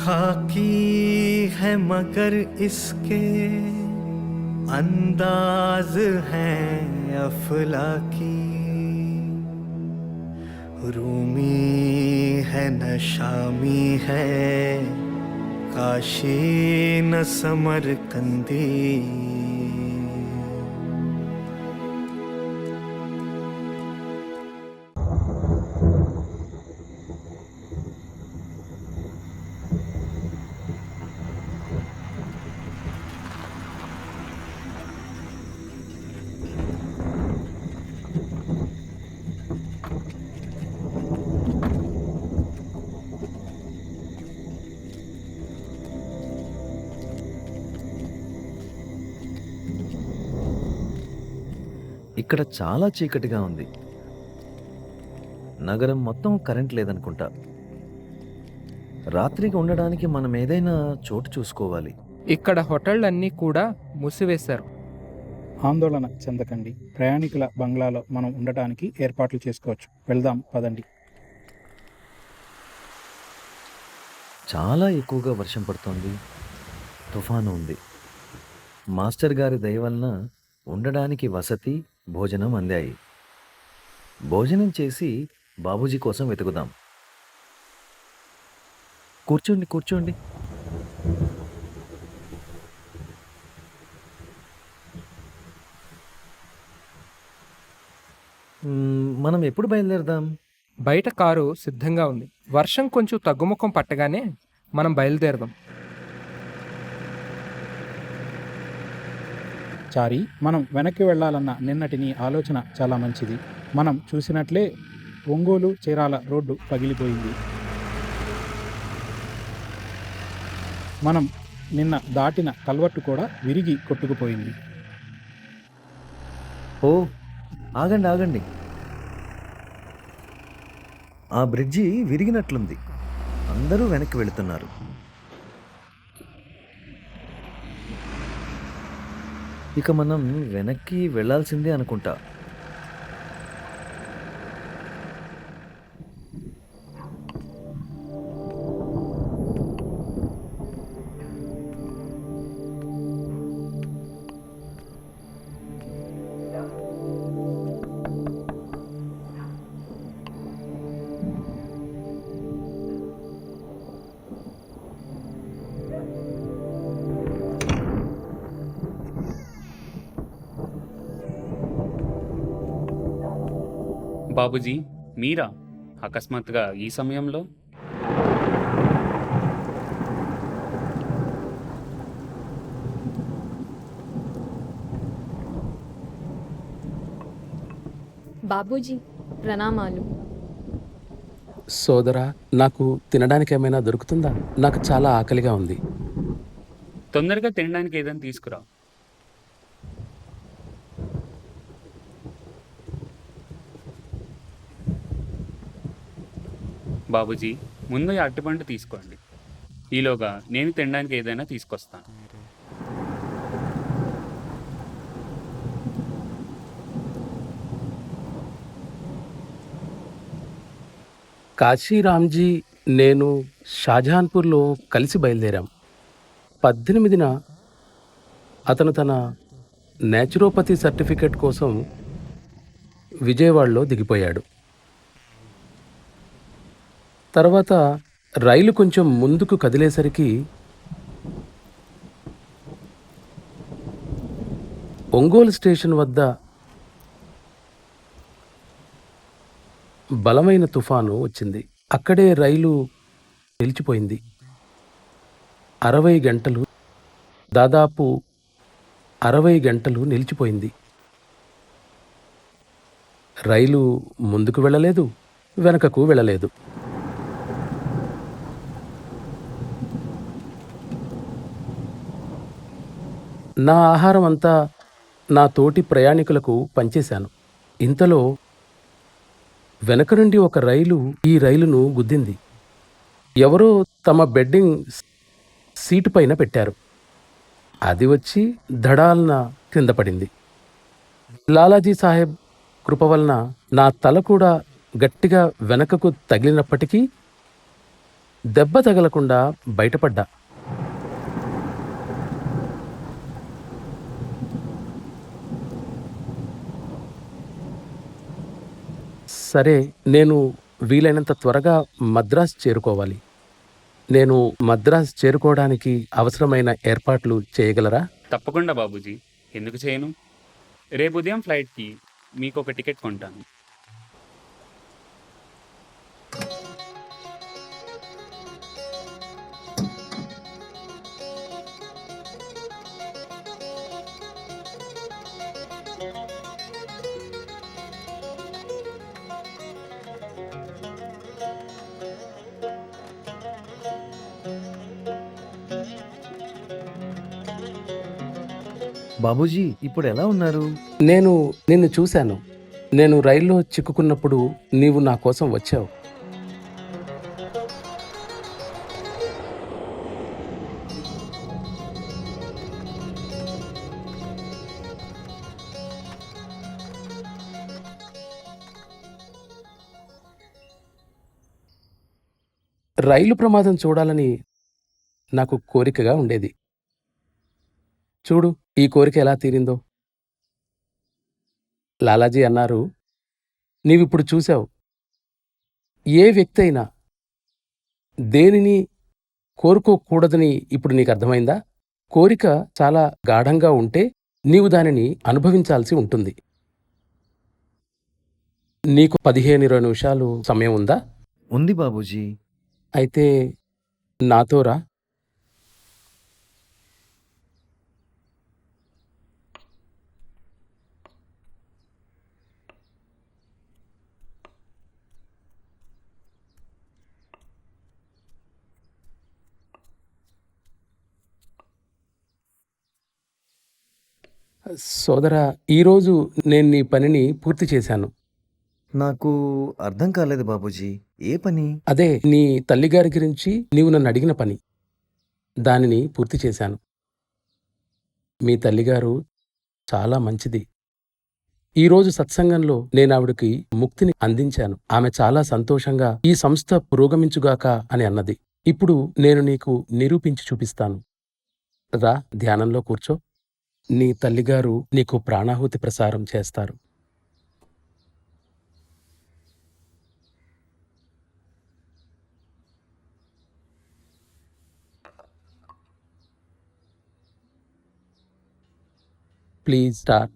खाकी है मगर इसके अंदाज है अफलाकी, रूमी है न शामी है काशी न समरकंदी। ఇక్కడ చాలా చీకటిగా ఉంది. నగరం మొత్తం కరెంట్ లేదనుకుంటా. రాత్రికి ఉండడానికి మనం ఏదైనా చోటు చూసుకోవాలి. ఇక్కడ హోటళ్ళన్నీ కూడా మూసివేశారు. ఆందోళన చెందకండి, ప్రయాణికుల బంగ్లాలో మనం ఉండటానికి ఏర్పాట్లు చేసుకోవచ్చు. వెళ్దాం పదండి. చాలా ఎక్కువగా వర్షం పడుతోంది, తుఫాను ఉంది. మాస్టర్ గారి దయ వలన ఉండడానికి వసతి, భోజనం అందాయి. భోజనం చేసి బాబూజీ కోసం వెతుకుదాం. కూర్చోండి కూర్చోండి. మనం ఎప్పుడు బయలుదేరదాం? బయట కారు సిద్ధంగా ఉంది. వర్షం కొంచెం తగ్గుముఖం పట్టగానే మనం బయలుదేరదాం. చారి, మనం వెనక్కి వెళ్ళాలన్న నిన్నటి నీ ఆలోచన చాలా మంచిది. మనం చూసినట్లే ఒంగోలు చీరాల రోడ్డు పగిలిపోయింది. మనం నిన్న దాటిన కల్వర్టు కూడా విరిగి కొట్టుకుపోయింది. ఓ, ఆగండి ఆగండి. ఆ బ్రిడ్జి విరిగినట్లుంది. అందరూ వెనక్కి వెళుతున్నారు. ఇక మనం వెనక్కి వెళ్ళాల్సిందే అనుకుంటా. బాబుజీ, మీరా అకస్మాత్తుగా ఈ సమయంలో? బాబూజీ, ప్రణామాలు. సోదరా, నాకు తినడానికి ఏమైనా దొరుకుతుందా? నాకు చాలా ఆకలిగా ఉంది. తొందరగా తినడానికి ఏదైనా తీసుకురా. బాబుజీ, ముందు ఈ అరటిపండు తీసుకోండి. ఈలోగా నేను తినడానికి ఏదైనా తీసుకొస్తాను. కాశీరామ్జీ, నేను షాజహాన్పూర్లో కలిసి బయలుదేరాం. 18న అతను తన నేచురోపతి సర్టిఫికెట్ కోసం విజయవాడలో దిగిపోయాడు. తర్వాత రైలు కొంచెం ముందుకు కదిలేసరికి ఒంగోలు స్టేషన్ వద్ద బలమైన తుఫాను వచ్చింది. అక్కడే రైలు నిలిచిపోయింది. 60 గంటలు, దాదాపు 60 గంటలు నిలిచిపోయింది. రైలు ముందుకు వెళ్ళలేదు, వెనకకు వెళ్ళలేదు. నా ఆహారం అంతా నా తోటి ప్రయాణికులకు పంచేశాను. ఇంతలో వెనక నుండి ఒక రైలు ఈ రైలును గుద్దింది. ఎవరో తమ బెడ్డింగ్ సీటు పైన పెట్టారు. అది వచ్చి ధడాల్న క్రింద పడింది. లాలాజీ సాహెబ్ కృప వలన నా తల కూడా గట్టిగా వెనకకు తగిలినప్పటికీ దెబ్బ తగలకుండా బయటపడ్డా. సరే, నేను వీలైనంత త్వరగా మద్రాస్ చేరుకోవాలి. నేను మద్రాస్ చేరుకోవడానికి అవసరమైన ఏర్పాట్లు చేయగలరా? తప్పకుండా బాబూజీ, ఎందుకు చేయను? రేపు ఉదయం ఫ్లైట్కి మీకు ఒక టికెట్ కొంటాను. బాబూజీ ఇప్పుడు ఎలా ఉన్నారు? నేను నిన్ను చూశాను. నేను రైల్లో చిక్కుకున్నప్పుడు నీవు నా కోసం వచ్చావు. రైలు ప్రమాదం చూడాలని నాకు కోరికగా ఉండేది. చూడు, ఈ కోరిక ఎలా తీరిందో. లాలాజీ అన్నారు, నీవిప్పుడు చూశావు, ఏ వ్యక్తి అయినా దేనిని కోరుకోకూడదని ఇప్పుడు నీకు అర్థమైందా? కోరిక చాలా గాఢంగా ఉంటే నీవు దానిని అనుభవించాల్సి ఉంటుంది. నీకు 15-20 నిమిషాలు సమయం ఉందా? ఉంది బాబూజీ. అయితే నాతో రా. సోదరా, ఈరోజు నేను నీ పనిని పూర్తి చేశాను. నాకు అర్థం కాలేదు బాబూజీ. ఏ పని? అదే, నీ తల్లిగారి గురించి నీవు నన్ను అడిగిన పని. దానిని పూర్తి చేశాను. మీ తల్లిగారు చాలా మంచిది. ఈరోజు సత్సంగంలో నేను ఆవిడకి ముక్తిని అందించాను. ఆమె చాలా సంతోషంగా ఈ సంస్థ పురోగమించుగాక అని అన్నది. ఇప్పుడు నేను నీకు నిరూపించి చూపిస్తాను. రా, ధ్యానంలో కూర్చో. నీ తల్లిగారు నీకు ప్రాణాహుతి ప్రసారం చేస్తారు. Please start.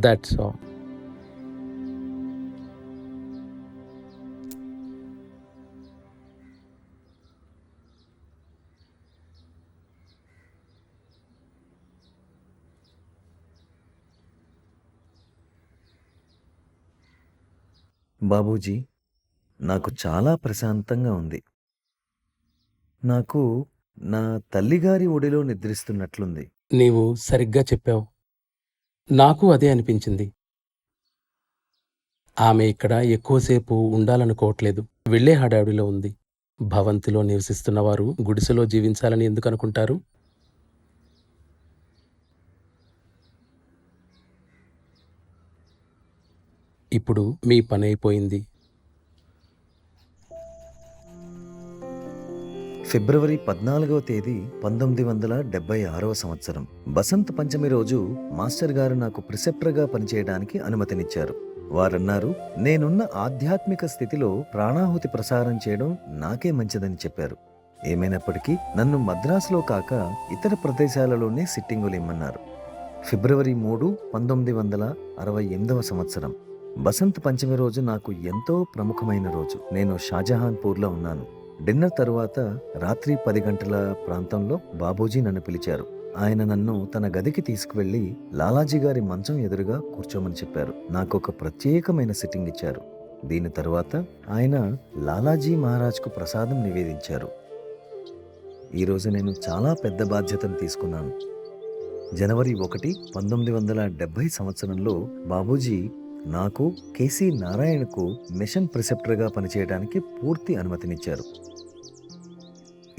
That's all. Babuji, నాకు చాలా ప్రశాంతంగా ఉంది. నాకు నా తల్లిగారి ఒడిలో నిద్రిస్తున్నట్లుంది. నీవు సరిగ్గా చెప్పావు. నాకు అదే అనిపించింది. ఆమె ఇక్కడ ఎక్కువసేపు ఉండాలనుకోవట్లేదు. వెళ్లే హడావిడిలో ఉంది. భవంతిలో నివసిస్తున్నవారు గుడిసెలో జీవించాలని ఎందుకు అనుకుంటారు? ఇప్పుడు మీ పని అయిపోయింది. ఫిబ్రవరి 14వ తేదీ 1976వ సంవత్సరం బసంత పంచమి రోజు మాస్టర్ గారు నాకు ప్రిసెప్టర్గా పనిచేయడానికి అనుమతినిచ్చారు. వారన్నారు, నేనున్న ఆధ్యాత్మిక స్థితిలో ప్రాణాహుతి ప్రసారం చేయడం నాకే మంచిదని చెప్పారు. ఏమైనప్పటికీ నన్ను మద్రాసులో కాక ఇతర ప్రదేశాలలోనే సిట్టింగులు ఇమ్మన్నారు. ఫిబ్రవరి 3, 1968వ సంవత్సరం బసంత పంచమి రోజు నాకు ఎంతో ప్రముఖమైన రోజు. నేను షాజహాన్పూర్లో ఉన్నాను. డిన్నర్ తరువాత రాత్రి 10 గంటల ప్రాంతంలో బాబూజీ నన్ను పిలిచారు. ఆయన నన్ను తన గదికి తీసుకువెళ్లి లాలాజీ గారి మంచం ఎదురుగా కూర్చోమని చెప్పారు. నాకు ఒక ప్రత్యేకమైన సిట్టింగ్ ఇచ్చారు. దీని తరువాత ఆయన లాలాజీ మహారాజ్కు ప్రసాదం నివేదించారు. ఈరోజు నేను చాలా పెద్ద బాధ్యతను తీసుకున్నాను. జనవరి 1, 1970 సంవత్సరంలో బాబూజీ నాకు కేసీ నారాయణకు మిషన్ ప్రిసెప్టర్గా పనిచేయడానికి పూర్తి అనుమతినిచ్చారు.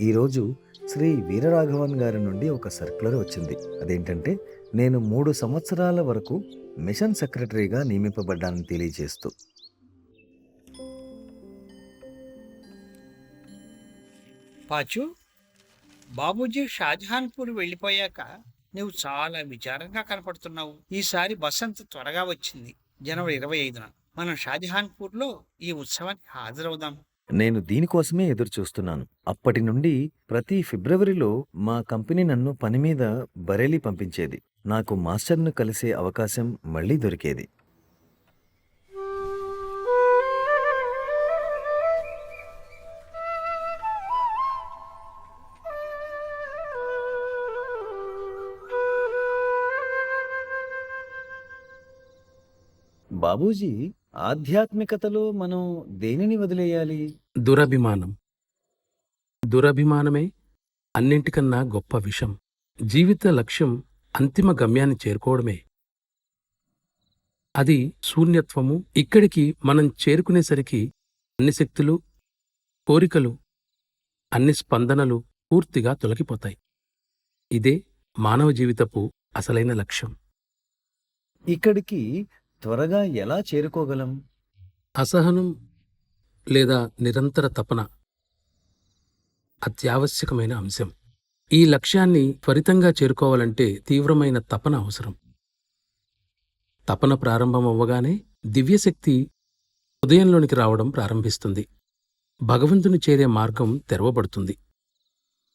ఈరోజు శ్రీ వీరరాఘవన్ గారి నుండి ఒక సర్క్యులర్ వచ్చింది. అదేంటంటే నేను 3 సంవత్సరాల వరకు మిషన్ సెక్రటరీగా నియమింపబడ్డానని తెలియజేస్తూ. పాచు, బాబూజీ షాజహాన్పూర్ వెళ్ళిపోయాక నువ్వు చాలా విచారంగా కనపడుతున్నావు. ఈసారి బసంత్ త్వరగా వచ్చింది. జనవరి 25న మనం షాజహాన్పూర్లో ఈ ఉత్సవానికి హాజరవుదాం. నేను దీనికోసమే ఎదురు చూస్తున్నాను. అప్పటి నుండి ప్రతి ఫిబ్రవరిలో మా కంపెనీ నన్ను పని మీద బరేలీ పంపించేది. నాకు మాస్టర్ను కలిసే అవకాశం మళ్ళీ దొరికేది. బాబూజీ, ఆధ్యాత్మికతలో మనం దేనిని వదిలేయాలి? దురభిమానం. దురభిమానమే అన్నింటికన్నా గొప్ప విషం. జీవిత లక్ష్యం అంతిమ గమ్యాన్ని చేరుకోవడమే. అది శూన్యత్వము. ఇక్కడికి మనం చేరుకునేసరికి అన్ని శక్తులు, కోరికలు, అన్ని స్పందనలు పూర్తిగా తొలగిపోతాయి. ఇదే మానవ జీవితపు అసలైన లక్ష్యం. ఇక్కడికి త్వరగా ఎలా చేరుకోగలం? అసహనం లేదా నిరంతర తపన అత్యావశ్యకమైన అంశం. ఈ లక్ష్యాన్ని త్వరితంగా చేరుకోవాలంటే తీవ్రమైన తపన అవసరం. తపన ప్రారంభమవ్వగానే దివ్యశక్తి హృదయంలోనికి రావడం ప్రారంభిస్తుంది. భగవంతుని చేరే మార్గం తెరవబడుతుంది.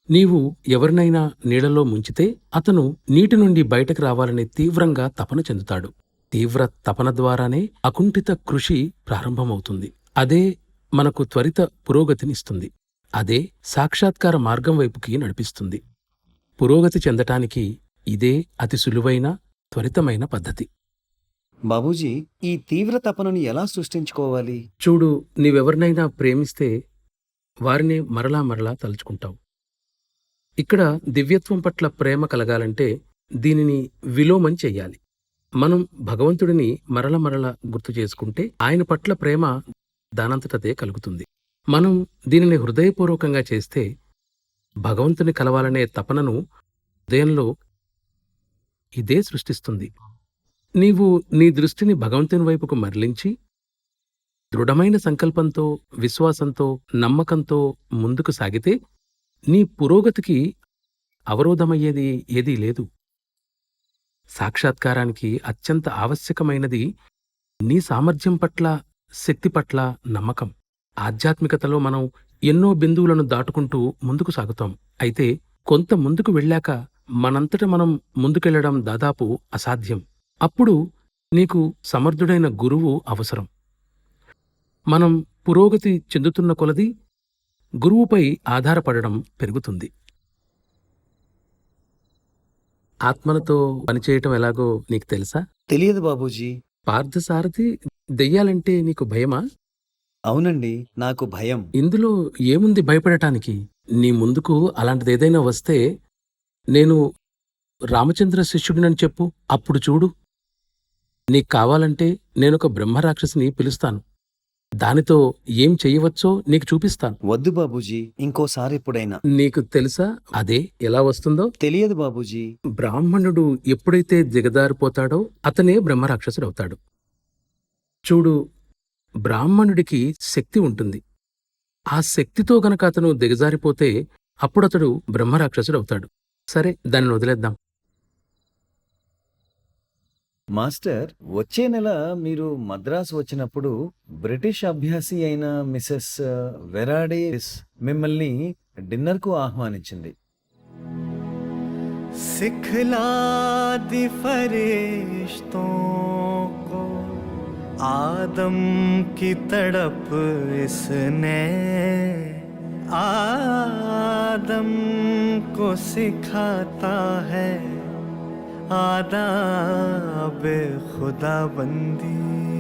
నీవు ఎవరినైనా నీళ్ళలో ముంచితే అతను నీటి నుండి బయటకు రావాలని తీవ్రంగా తపన చెందుతాడు. తీవ్ర తపన ద్వారానే అకుంఠిత కృషి ప్రారంభమవుతుంది. అదే మనకు త్వరిత పురోగతినిస్తుంది. అదే సాక్షాత్కార మార్గం వైపుకి నడిపిస్తుంది. పురోగతి చెందటానికి ఇదే అతి సులువైన, త్వరితమైన పద్ధతి. బాబూజీ, ఈ తీవ్ర తపనను ఎలా సృష్టించుకోవాలి? చూడు, నీవెవరినైనా ప్రేమిస్తే వారినే మరలా మరలా తలుచుకుంటావు. ఇక్కడ దివ్యత్వం పట్ల ప్రేమ కలగాలంటే దీనిని విలోమం చెయ్యాలి. మనం భగవంతుడిని మరల మరల గుర్తు చేసుకుంటే ఆయన పట్ల ప్రేమ దానంతటదే కలుగుతుంది. మనం దీనిని హృదయపూర్వకంగా చేస్తే భగవంతుని కలవాలనే తపనను హృదయంలో ఇదే సృష్టిస్తుంది. నీవు నీ దృష్టిని భగవంతుని వైపుకు మరలించి దృఢమైన సంకల్పంతో, విశ్వాసంతో, నమ్మకంతో ముందుకు సాగితే నీ పురోగతికి అవరోధమయ్యేది ఏదీ లేదు. సాక్షాత్కారానికి అత్యంత ఆవశ్యకమైనది నీ సామర్థ్యం పట్ల, శక్తి పట్ల నమ్మకం. ఆధ్యాత్మికతలో మనం ఎన్నో బిందువులను దాటుకుంటూ ముందుకు సాగుతాం. అయితే కొంత ముందుకు వెళ్ళాక మనంతట మనం ముందుకెళ్లడం దాదాపు అసాధ్యం. అప్పుడు నీకు సమర్థుడైన గురువు అవసరం. మనం పురోగతి చెందుతున్న కొలది గురువుపై ఆధారపడడం పెరుగుతుంది. ఆత్మలతో పనిచేయటం ఎలాగో నీకు తెలుసా? తెలియదు బాబూజీ. పార్థసారథి, దెయ్యాలంటే నీకు భయమా? అవునండి, నాకు భయం. ఇందులో ఏముంది భయపడటానికి? నీ ముందుకు అలాంటిదేదైనా వస్తే నేను రామచంద్ర శిష్యుడినని చెప్పు. అప్పుడు చూడు, నీకు కావాలంటే నేనొక బ్రహ్మరాక్షసిని పిలుస్తాను. దానితో ఏం చెయ్యవచ్చో నీకు చూపిస్తాను. వద్దు బాబూజీ, ఇంకోసారి ఎప్పుడైనా. నీకు తెలుసా అదే ఎలా వస్తుందో? తెలియదు బాబూజీ. బ్రాహ్మణుడు ఎప్పుడైతే దిగదారిపోతాడో అతనే బ్రహ్మరాక్షసుడవుతాడు. చూడు, బ్రాహ్మణుడికి శక్తి ఉంటుంది. ఆ శక్తితో గనక అతను దిగజారిపోతే అప్పుడతడు బ్రహ్మరాక్షసుడవుతాడు. సరే, దానిని వదిలేద్దాం. మాస్టర్, వచ్చే నెల మీరు మద్రాసు వచ్చినప్పుడు బ్రిటిష్ అభ్యాసి అయిన మిసెస్ వెరాడేస్ మిమ్మల్ని డిన్నర్కు ఆహ్వానించింది. सिखला दी फरिश्तों को आदम की तड़प इसने, आदम को सिखाता है आदाब खुदाबंदी.